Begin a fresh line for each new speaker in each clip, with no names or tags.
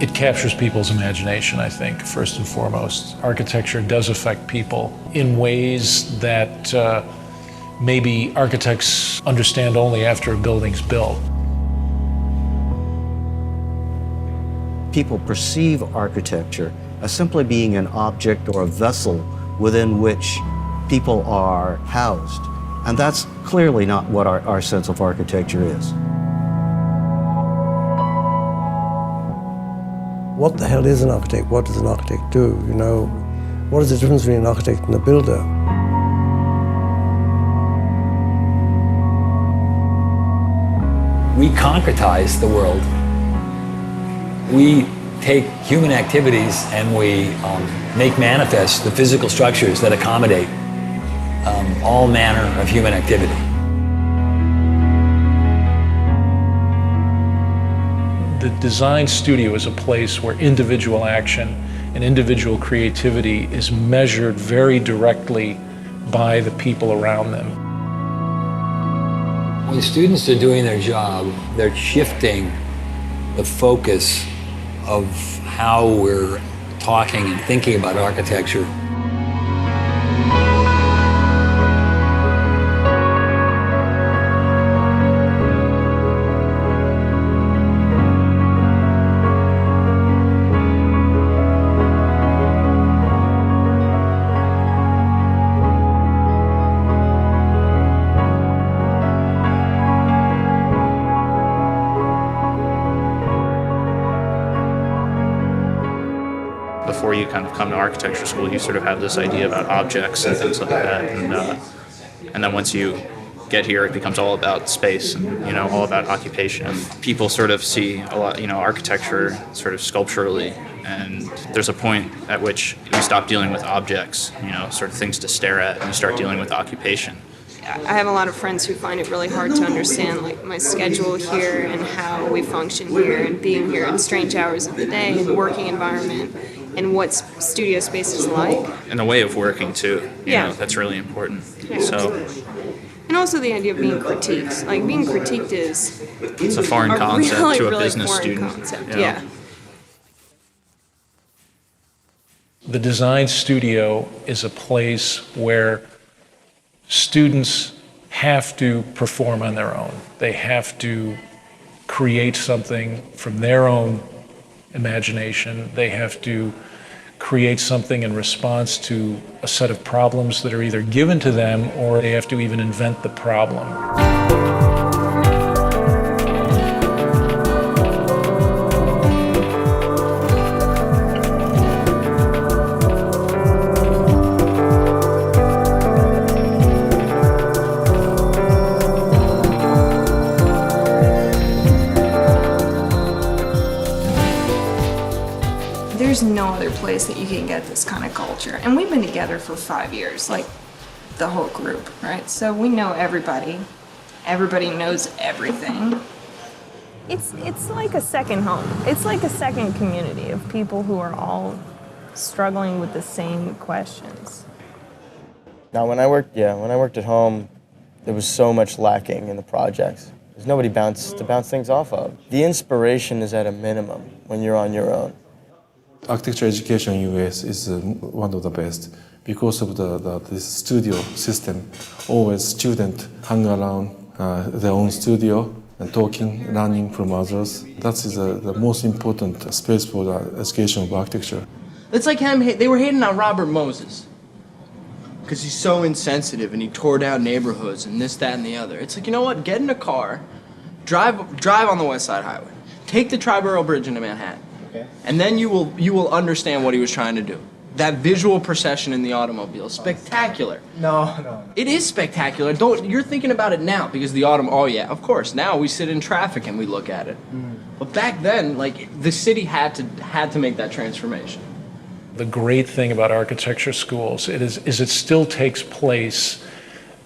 It captures people's imagination, I think, first and foremost. Architecture does affect people in ways that maybe architects understand only after a building's built.
People perceive architecture as simply being an object or a vessel within which people are housed. And that's clearly not what our sense of architecture is.
What the hell is an architect? What does an architect do? You know, what is the difference between an architect and a builder?
We concretize the world. We take human activities and we make manifest the physical structures that accommodate all manner of human activity.
The design studio is a place where individual action and individual creativity is measured very directly by the people around them.
When students are doing their job, they're shifting the focus of how we're talking and thinking about architecture.
Before you kind of come to architecture school, you sort of have this idea about objects and things like that, and then once you get here, it becomes all about space and all about occupation. And people sort of see a lot, architecture sort of sculpturally, and there's a point at which you stop dealing with objects, sort of things to stare at, and you start dealing with occupation.
I have a lot of friends who find it really hard to understand like my schedule here and how we function here and being here at strange hours of the day and working environment and what studio space is like.
And the way of working too,
Yeah.
That's really important.
Yeah.
So,
and also the idea of being critiqued. Like being critiqued is
it's a foreign concept
really,
to a
really
business
foreign
student.
Concept. Yeah.
The design studio is a place where students have to perform on their own. They have to create something from their own imagination. They have to create something in response to a set of problems that are either given to them or they have to even invent the problem.
There's no other place that you can get this kind of culture. And we've been together for 5 years, like the whole group, right? So we know everybody. Everybody knows everything.
It's like a second home. It's like a second community of people who are all struggling with the same questions.
Now, when I worked at home, there was so much lacking in the projects. There's nobody to bounce things off of. The inspiration is at a minimum when you're on your own.
Architecture education in US is one of the best because of this studio system. Always students hang around their own studio and talking, learning from others. That is the most important space for the education of architecture.
It's like they were hating on Robert Moses because he's so insensitive and he tore down neighborhoods and this, that, and the other. It's like, you know what? Get in a car, drive on the West Side Highway, take the Triborough Bridge into Manhattan. Okay. And then you will understand what he was trying to do. That visual procession in the automobile, spectacular.
No.
It is spectacular. You're thinking about it now because oh yeah, of course. Now we sit in traffic and we look at it. But back then, like the city had to make that transformation.
The great thing about architecture schools is it still takes place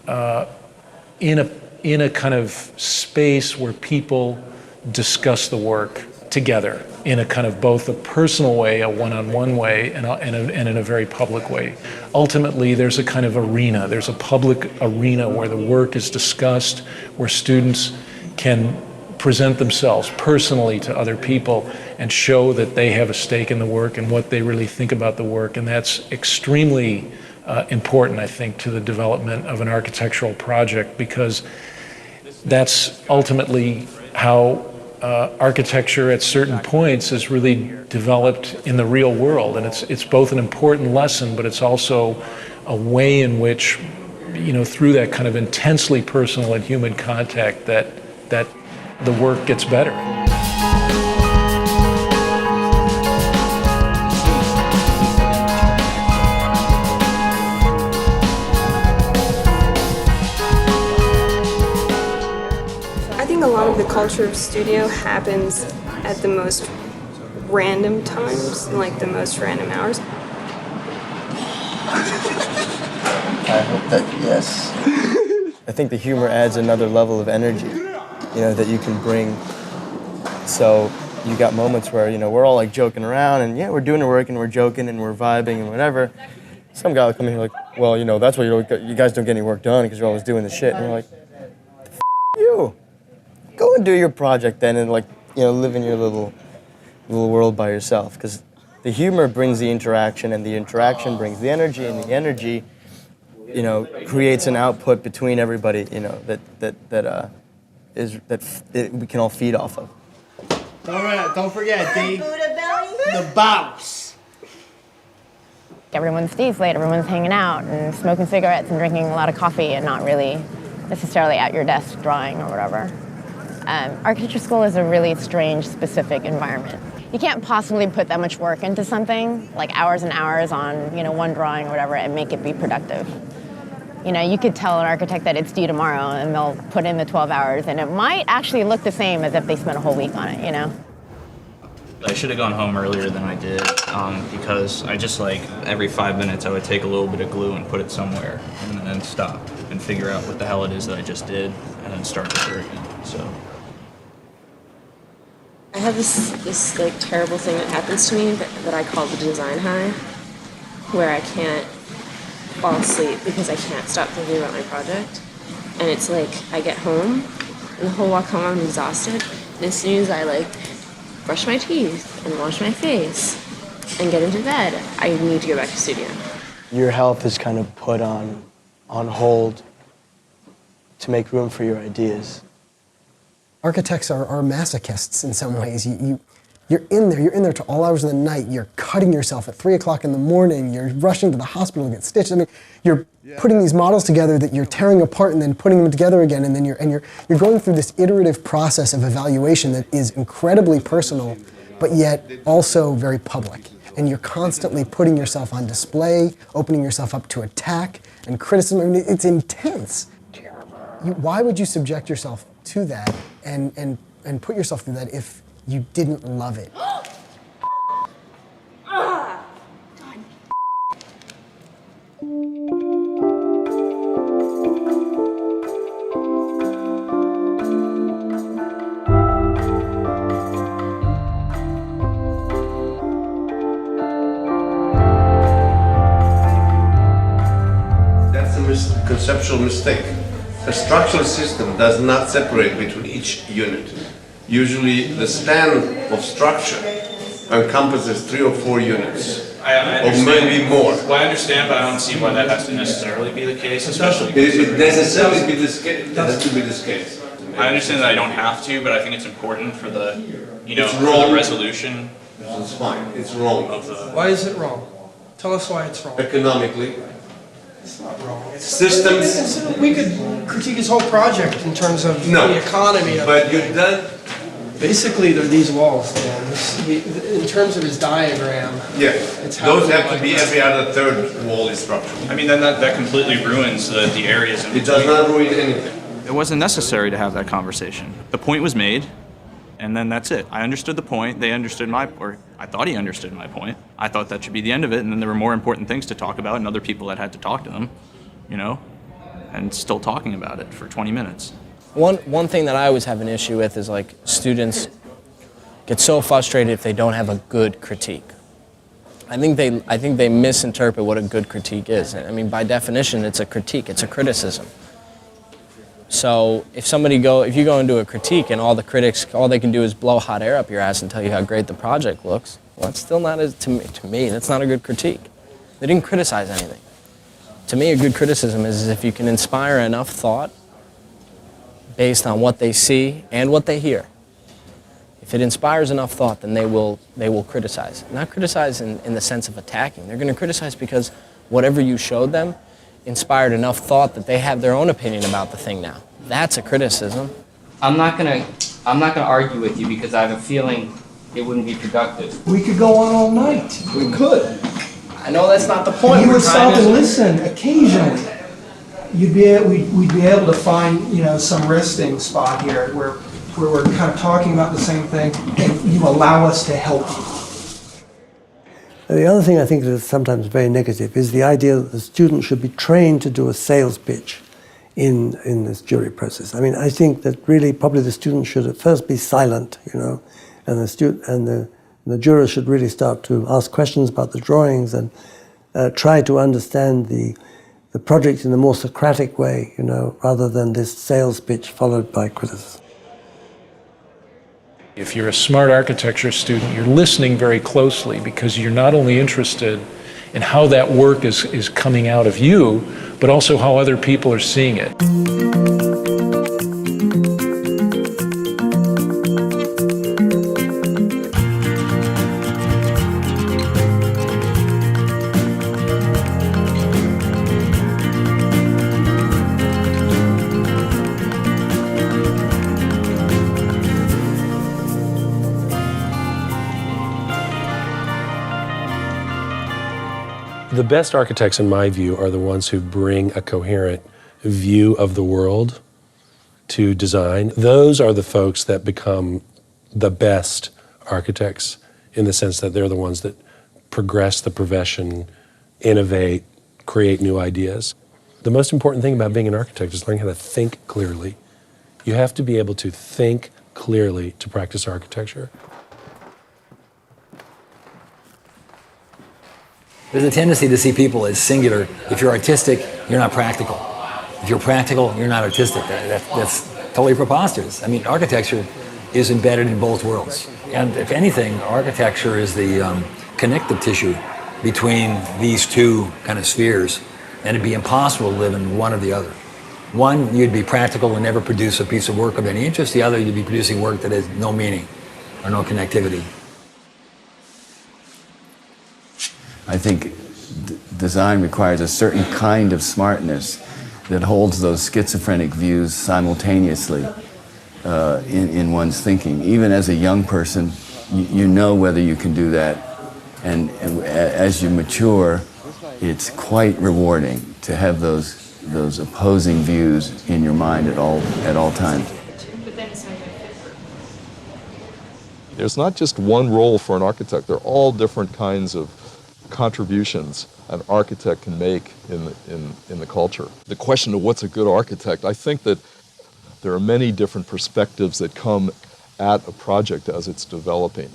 in a kind of space where people discuss the work together in a kind of both a personal way, a one-on-one way, and in a very public way. Ultimately, there's a kind of arena. There's a public arena where the work is discussed, where students can present themselves personally to other people and show that they have a stake in the work and what they really think about the work. And that's extremely important, I think, to the development of an architectural project, because that's ultimately how architecture at certain points is really developed in the real world. And it's both an important lesson, but it's also a way in which, through that kind of intensely personal and human contact, that the work gets better.
I think a lot of the culture of studio happens at the most random times, like the most random hours.
I hope that, yes. I think the humor adds another level of energy, that you can bring. So you got moments where, we're all like joking around and we're doing the work and we're joking and we're vibing and whatever. Some guy will come in here like, well, that's why you guys don't get any work done because you're always doing the shit. And we're like, you. Go and do your project then and live in your little world by yourself. Because the humor brings the interaction and the interaction brings the energy and the energy creates an output between everybody, that we can all feed off of.
Don't forget, Dave, the boss.
Everyone stays late, everyone's hanging out and smoking cigarettes and drinking a lot of coffee and not really necessarily at your desk drawing or whatever. Architecture school is a really strange, specific environment. You can't possibly put that much work into something, like hours and hours on, one drawing or whatever, and make it be productive. You could tell an architect that it's due tomorrow and they'll put in the 12 hours and it might actually look the same as if they spent a whole week on it,
I should have gone home earlier than I did because I just every 5 minutes I would take a little bit of glue and put it somewhere and then stop and figure out what the hell it is that I just did and then start over again. So
I have this terrible thing that happens to me that I call the design high, where I can't fall asleep because I can't stop thinking about my project. And it's I get home and the whole walk home I'm exhausted. And as soon as I brush my teeth and wash my face and get into bed, I need to go back to studio.
Your health is kind of put on hold to make room for your ideas.
Architects are masochists in some ways. You're in there to all hours of the night. You're cutting yourself at 3 o'clock in the morning. You're rushing to the hospital to get stitched. I mean, you're putting these models together that you're tearing apart and then putting them together again. And then you're going through this iterative process of evaluation that is incredibly personal, but yet also very public. And you're constantly putting yourself on display, opening yourself up to attack and criticism. I mean, it's intense. Why would you subject yourself to that and put yourself through that if you didn't love it?
That's a conceptual mistake. A structural system does not separate between each unit. Usually the span of structure encompasses 3 or 4 units, or maybe more.
Well, I understand, but I don't see why that has to necessarily be the case, especially.
It necessarily be this case. It has to be this case.
I understand that I don't have to, but I think it's important for the,
It's
for
wrong.
the resolution.
It's fine. It's wrong.
Why is it wrong? Tell us why it's wrong.
Economically.
It's not wrong.
Systems.
We could critique his whole project in terms of the economy.
But you've done.
Basically, they're these walls, Dan. In terms of his diagram.
Yeah.
It's how
Those have to be every other third wall is structural.
I mean, then that completely ruins the areas in
It does not ruin anything.
It wasn't necessary to have that conversation. The point was made, and then that's it. I understood the point. They understood or I thought he understood my point. I thought that should be the end of it, and then there were more important things to talk about and other people that had to talk to them, and still talking about it for 20 minutes.
One thing that I always have an issue with is students get so frustrated if they don't have a good critique. I think they misinterpret what a good critique is. I mean, by definition, it's a critique, it's a criticism.
So if you go into a critique and all the critics, all they can do is blow hot air up your ass and tell you how great the project looks, well, that's still not, to me, that's not a good critique. They didn't criticize anything. To me, a good criticism is if you can inspire enough thought based on what they see and what they hear. If it inspires enough thought, then they will criticize. Not criticize in the sense of attacking. They're going to criticize because whatever you showed them inspired enough thought that they have their own opinion about the thing now. That's a criticism.
I'm not gonna argue with you because I have a feeling it wouldn't be productive.
We could go on all night.
We could. I know that's not the point.
You
We're
would stop
trying
and
to
listen occasionally. We'd be able to find, some resting spot here where we're kind of talking about the same thing, and you allow us to help you.
The other thing I think that is sometimes very negative is the idea that the student should be trained to do a sales pitch in this jury process. I mean, I think that really probably the student should at first be silent, and the jurors should really start to ask questions about the drawings and try to understand the project in a more Socratic way, rather than this sales pitch followed by criticism.
If you're a smart architecture student, you're listening very closely because you're not only interested in how that work is coming out of you, but also how other people are seeing it.
The best architects, in my view, are the ones who bring a coherent view of the world to design. Those are the folks that become the best architects in the sense that they're the ones that progress the profession, innovate, create new ideas. The most important thing about being an architect is learning how to think clearly. You have to be able to think clearly to practice architecture.
There's a tendency to see people as singular. If you're artistic, you're not practical. If you're practical, you're not artistic. That's totally preposterous. I mean, architecture is embedded in both worlds. And if anything, architecture is the connective tissue between these two kind of spheres. And it'd be impossible to live in one or the other. One, you'd be practical and never produce a piece of work of any interest. The other, you'd be producing work that has no meaning or no connectivity.
I think design requires a certain kind of smartness that holds those schizophrenic views simultaneously in one's thinking. Even as a young person, you know whether you can do that. And as you mature, it's quite rewarding to have those opposing views in your mind at all times.
There's not just one role for an architect. There are all different kinds of contributions an architect can make in the culture. The question of what's a good architect, I think that there are many different perspectives that come at a project as it's developing.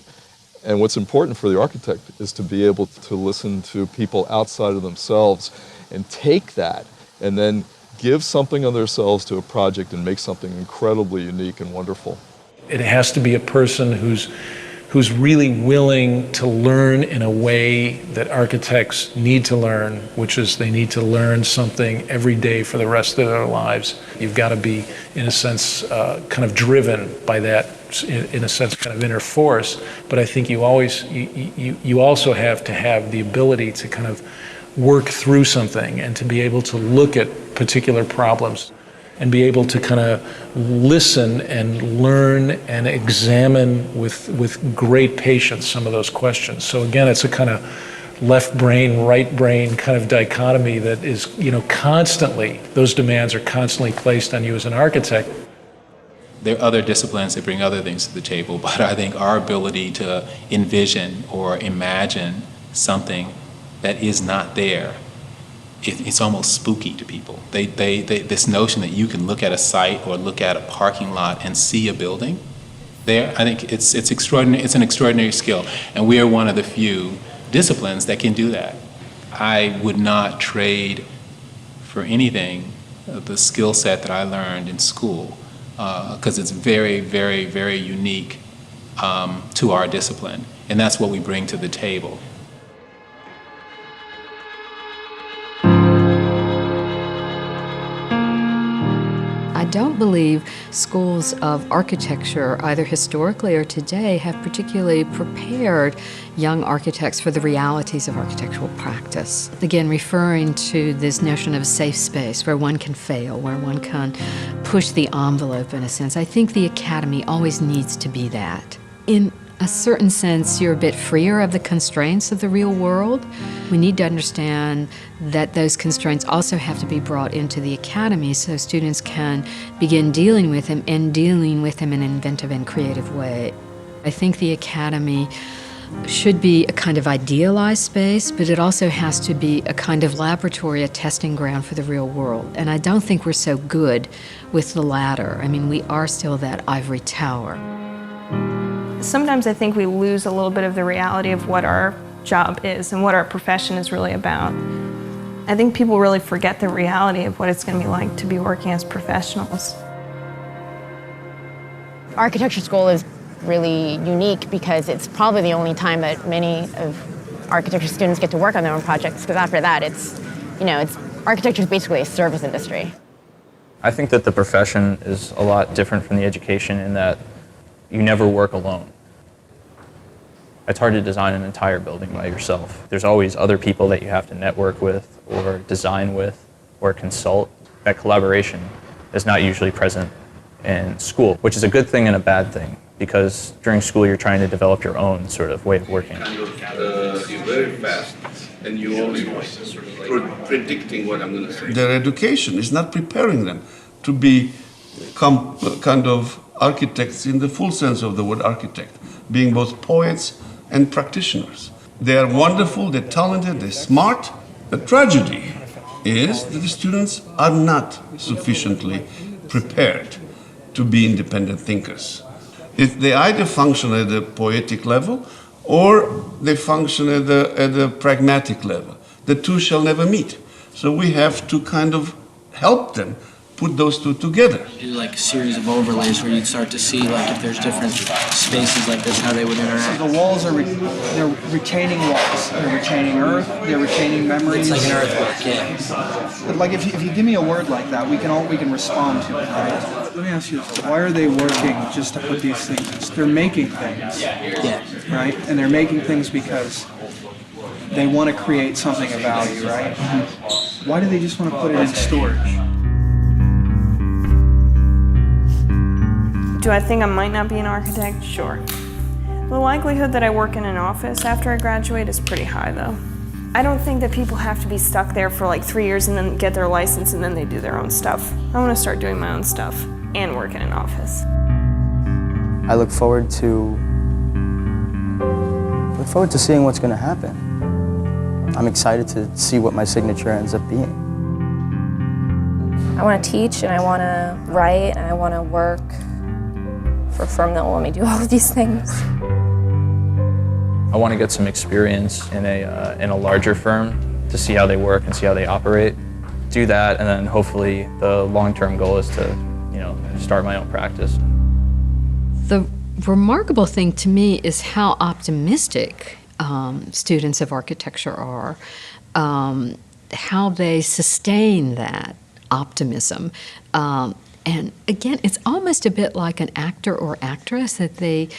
And what's important for the architect is to be able to listen to people outside of themselves and take that and then give something of themselves to a project and make something incredibly unique and wonderful.
It has to be a person who's really willing to learn in a way that architects need to learn, which is they need to learn something every day for the rest of their lives. You've got to be, in a sense, kind of driven by that, in a sense, kind of inner force. But I think you also have to have the ability to kind of work through something and to be able to look at particular problems and be able to kind of listen and learn and examine with great patience some of those questions. So again, it's a kind of left brain, right brain kind of dichotomy that is, constantly, those demands are constantly placed on you as an architect.
There are other disciplines that bring other things to the table, but I think our ability to envision or imagine something that is not there, it's almost spooky to people. This notion that you can look at a site or look at a parking lot and see a building there, I think it's extraordinary. It's an extraordinary skill, and we are one of the few disciplines that can do that. I would not trade for anything the skill set that I learned in school, because it's very, very, very unique to our discipline, and that's what we bring to the table.
I don't believe schools of architecture, either historically or today, have particularly prepared young architects for the realities of architectural practice. Again, referring to this notion of a safe space where one can fail, where one can push the envelope in a sense. I think the academy always needs to be that. In a certain sense, you're a bit freer of the constraints of the real world. We need to understand that those constraints also have to be brought into the academy so students can begin dealing with them and dealing with them in an inventive and creative way. I think the academy should be a kind of idealized space, but it also has to be a kind of laboratory, a testing ground for the real world. And I don't think we're so good with the latter. I mean, we are still that ivory tower.
Sometimes I think we lose a little bit of the reality of what our job is and what our profession is really about. I think people really forget the reality of what it's going to be like to be working as professionals.
Architecture school is really unique because it's probably the only time that many of architecture students get to work on their own projects, because after that architecture is basically a service industry.
I think that the profession is a lot different from the education in that you never work alone. It's hard to design an entire building by yourself. There's always other people that you have to network with or design with or consult. That collaboration is not usually present in school, which is a good thing and a bad thing, because during school you're trying to develop your own sort of way of working.
You're very fast and you always predicting what I'm going to say. Their education is not preparing them to become kind of architects in the full sense of the word architect, being both poets and practitioners. They are wonderful, they're talented, they're smart. The tragedy is that the students are not sufficiently prepared to be independent thinkers. They either function at the poetic level or they function at the pragmatic level. The two shall never meet. So we have to kind of help them put those two together.
Do like a series of overlays where you'd start to see like if there's different spaces like this, how they would interact.
The walls are they're retaining walls. They're retaining earth. They're retaining memories.
It's like an earthwork, yeah.
But like if you give me a word like that, we can respond to it. Right? Let me ask you this: why are they working just to put these things? They're making things.
Yeah.
Right, and they're making things because they want to create something of value, right? Mm-hmm. Why do they just want to put it in storage?
Do I think I might not be an architect? Sure. The likelihood that I work in an office after I graduate is pretty high, though. I don't think that people have to be stuck there for like 3 years and then get their license and then they do their own stuff. I want to start doing my own stuff and work in an office.
I look forward to seeing what's going to happen. I'm excited to see what my signature ends up being.
I want to teach and I want to write and I want to work for a firm that will let me do all of these things.
I want to get some experience in a larger firm to see how they work and see how they operate. Do that, and then hopefully the long-term goal is to, start my own practice.
The remarkable thing to me is how optimistic students of architecture are, how they sustain that optimism. And again, it's almost a bit like an actor or actress, that they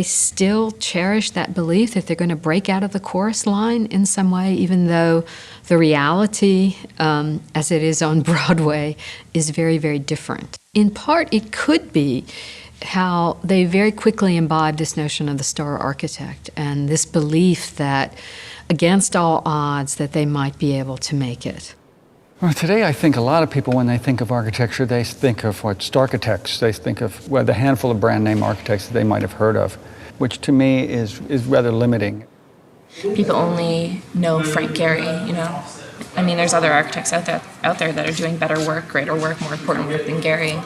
still cherish that belief that they're going to break out of the chorus line in some way, even though the reality, as it is on Broadway, is very, very different. In part, it could be how they very quickly imbibe this notion of the star architect and this belief that, against all odds, that they might be able to make it.
Well, today I think a lot of people, when they think of architecture, they think of architects. They think of the handful of brand name architects that they might have heard of, which to me is rather limiting.
People only know Frank Gehry, I mean, there's other architects out there that are doing better work, greater work, more important work than Gehry.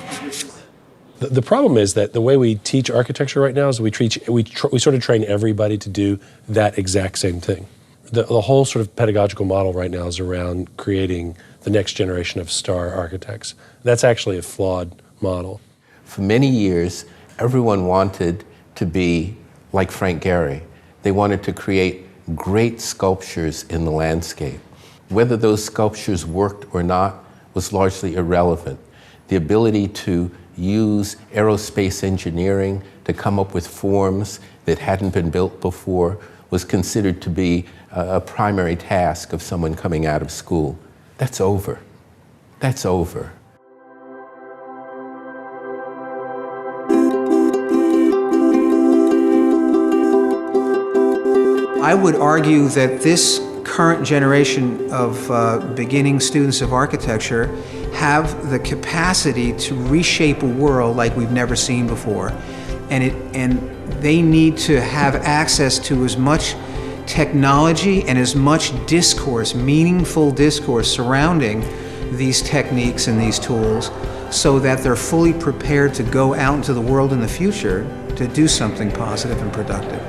The problem is that the way we teach architecture right now is we sort of train everybody to do that exact same thing. The whole sort of pedagogical model right now is around creating the next generation of star architects. That's actually a flawed model.
For many years, everyone wanted to be like Frank Gehry. They wanted to create great sculptures in the landscape. Whether those sculptures worked or not was largely irrelevant. The ability to use aerospace engineering to come up with forms that hadn't been built before was considered to be a primary task of someone coming out of school. That's over. That's over.
I would argue that this current generation of beginning students of architecture have the capacity to reshape a world like we've never seen before. And they need to have access to as much technology and as much discourse, meaningful discourse surrounding these techniques and these tools so that they're fully prepared to go out into the world in the future to do something positive and productive.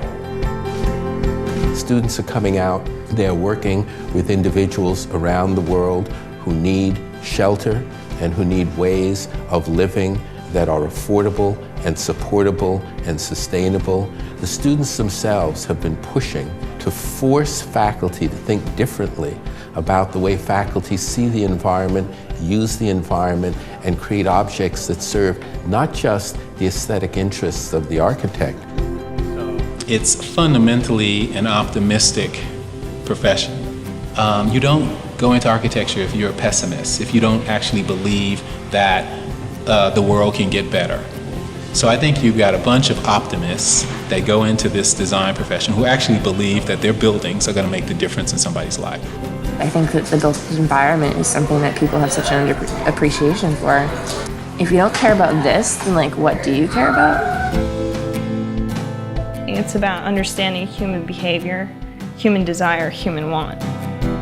Students are coming out, they're working with individuals around the world who need shelter and who need ways of living that are affordable and supportable and sustainable. The students themselves have been pushing to force faculty to think differently about the way faculty see the environment, use the environment, and create objects that serve not just the aesthetic interests of the architect.
It's fundamentally an optimistic profession. You don't go into architecture if you're a pessimist, if you don't actually believe that the world can get better. So I think you've got a bunch of optimists that go into this design profession who actually believe that their buildings are going to make the difference in somebody's life.
I think that the built environment is something that people have such an appreciation for. If you don't care about this, then like, what do you care about?
It's about understanding human behavior, human desire, human want.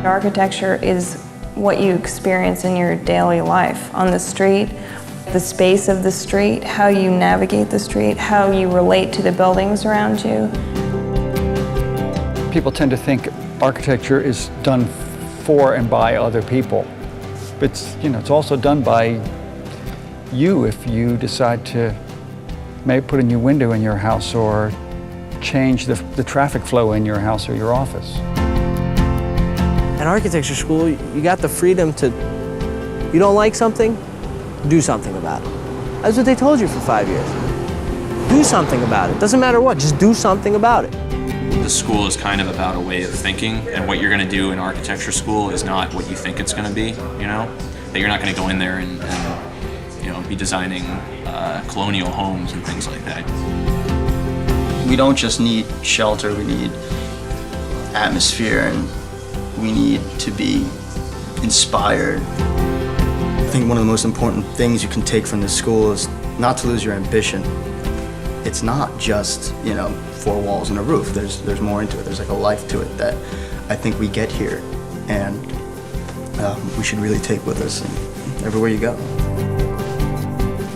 Architecture is what you experience in your daily life on the street, the space of the street, how you navigate the street, how you relate to the buildings around you.
People tend to think architecture is done for and by other people. It's also done by you if you decide to maybe put a new window in your house or change the traffic flow in your house or your office.
At architecture school, you got the freedom to, you don't like something, do something about it. That's what they told you for 5 years. Do something about it. Doesn't matter what, just do something about it.
The school is kind of about a way of thinking, and what you're going to do in architecture school is not what you think it's going to be, That you're not going to go in there and be designing colonial homes and things like that.
We don't just need shelter, we need atmosphere, and we need to be inspired. I think one of the most important things you can take from this school is not to lose your ambition. It's not just, 4 walls and a roof. There's more into it. There's like a life to it that I think we get here, and we should really take with us everywhere you go.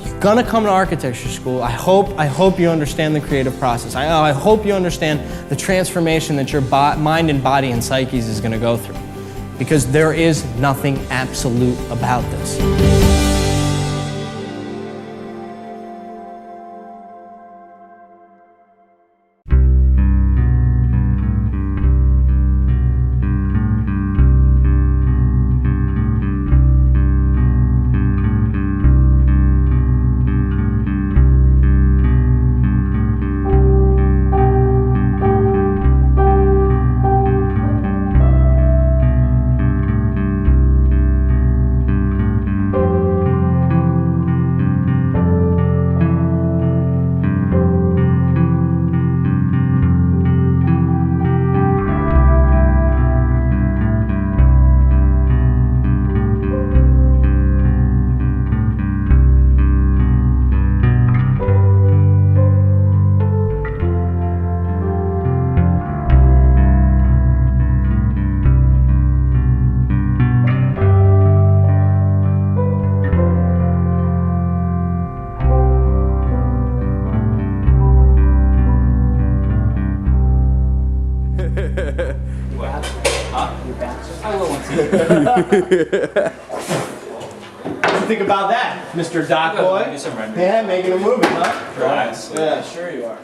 You're gonna come to architecture school. I hope you understand the creative process. I hope you understand the transformation that your mind and body and psyches is gonna go through. Because there is nothing absolute about this. What do you think about that, Mr. Doc Boy? Yeah, making a movie, huh?
Right.
Yeah, sure you are.